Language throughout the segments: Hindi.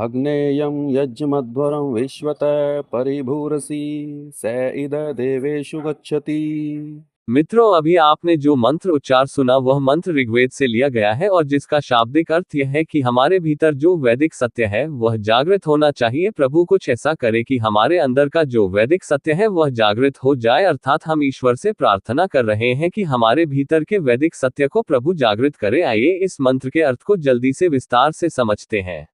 अग्नेयं यज्ञमध्वरं विश्वत परिभूरसि स इद देवेषु गच्छति। मित्रों, अभी आपने जो मंत्र उच्चार सुना वह मंत्र ऋग्वेद से लिया गया है और जिसका शाब्दिक अर्थ यह है कि हमारे भीतर जो वैदिक सत्य है वह जागृत होना चाहिए। प्रभु कुछ ऐसा करे कि हमारे अंदर का जो वैदिक सत्य है वह जागृत हो जाए, अर्थात हम ईश्वर से प्रार्थना कर रहे हैं कि हमारे भीतर के वैदिक सत्य को प्रभु जागृत करे। आइए इस मंत्र के अर्थ को जल्दी से विस्तार से समझते हैं।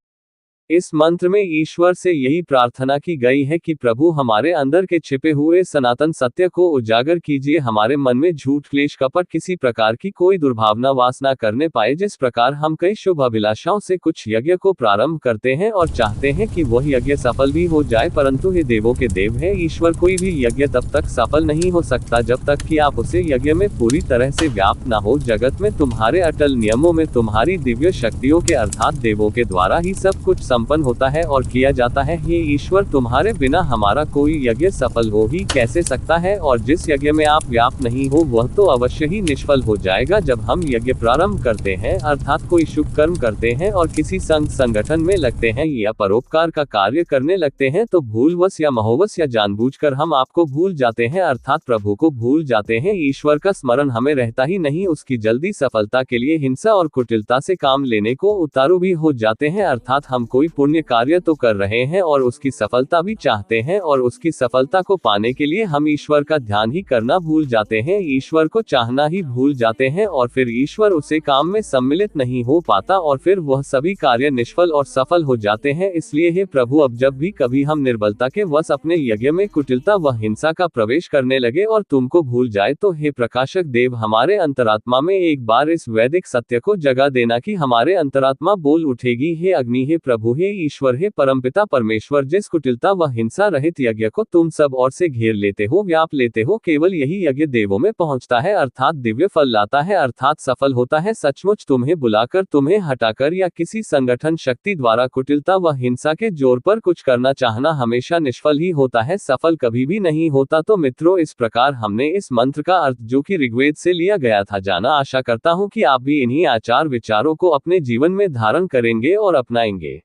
इस मंत्र में ईश्वर से यही प्रार्थना की गई है कि प्रभु हमारे अंदर के छिपे हुए सनातन सत्य को उजागर कीजिए, हमारे मन में झूठ, क्लेश, कपट, किसी प्रकार की कोई दुर्भावना वास ना करने पाए। जिस प्रकार हम कई शुभ अभिलाषाओं से कुछ यज्ञ को प्रारंभ करते हैं और चाहते हैं कि वह यज्ञ सफल भी हो जाए, परंतु हे देवों के देव है ईश्वर, कोई भी यज्ञ तब तक सफल नहीं हो सकता जब तक कि आप उसे यज्ञ में पूरी तरह से व्याप्त ना हो। जगत में तुम्हारे अटल नियमों में तुम्हारी दिव्य शक्तियों के अर्थात देवों के द्वारा ही सब कुछ संपन्न होता है और किया जाता है। हे ईश्वर, तुम्हारे बिना हमारा कोई यज्ञ सफल हो ही कैसे सकता है, और जिस यज्ञ में आप व्याप्त नहीं हो वह तो अवश्य ही निष्फल हो जाएगा। जब हम यज्ञ प्रारंभ करते हैं अर्थात कोई शुभ कर्म करते हैं और किसी संगठन में लगते हैं या परोपकार का कार्य करने लगते हैं तो भूलवश या महोवश या जानबूझकर हम आपको भूल जाते हैं, अर्थात प्रभु को भूल जाते हैं। ईश्वर का स्मरण हमें रहता ही नहीं, उसकी जल्दी सफलता के लिए हिंसा और कुटिलता से काम लेने को उतारू भी हो जाते हैं, अर्थात हम कोई पुण्य कार्य तो कर रहे हैं और उसकी सफलता भी चाहते हैं और उसकी सफलता को पाने के लिए हम ईश्वर का ध्यान ही करना भूल जाते हैं, ईश्वर को चाहना ही भूल जाते हैं और फिर ईश्वर उसे काम में सम्मिलित नहीं हो पाता और फिर वह सभी कार्य निष्फल और सफल हो जाते हैं। इसलिए हे प्रभु, अब जब भी कभी हम निर्बलता के वश अपने यज्ञ में कुटिलता व हिंसा का प्रवेश करने लगे और तुमको भूल जाए तो हे प्रकाशक देव, हमारे अंतरात्मा में एक बार इस वैदिक सत्य को जगा देना कि हमारे अंतरात्मा बोल उठेगी, हे अग्नि, हे प्रभु, हे ईश्वर, हे परमपिता परमेश्वर, जिस कुटिलता व हिंसा रहित यज्ञ को तुम सब ओर से घेर लेते हो, व्याप लेते हो, केवल यही यज्ञ देवों में पहुंचता है अर्थात दिव्य फल लाता है अर्थात सफल होता है। सचमुच तुम्हें बुलाकर, तुम्हें हटाकर या किसी संगठन शक्ति द्वारा कुटिलता व हिंसा के जोर पर कुछ करना चाहना हमेशा निष्फल ही होता है, सफल कभी भी नहीं होता। तो मित्रों, इस प्रकार हमने इस मंत्र का अर्थ जो कि ऋग्वेद से लिया गया था जाना। आशा करता हूं कि आप भी इन्हीं आचार विचारों को अपने जीवन में धारण करेंगे और अपनाएंगे।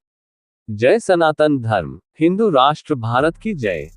जय सनातन धर्म, हिंदू राष्ट्र भारत की जय।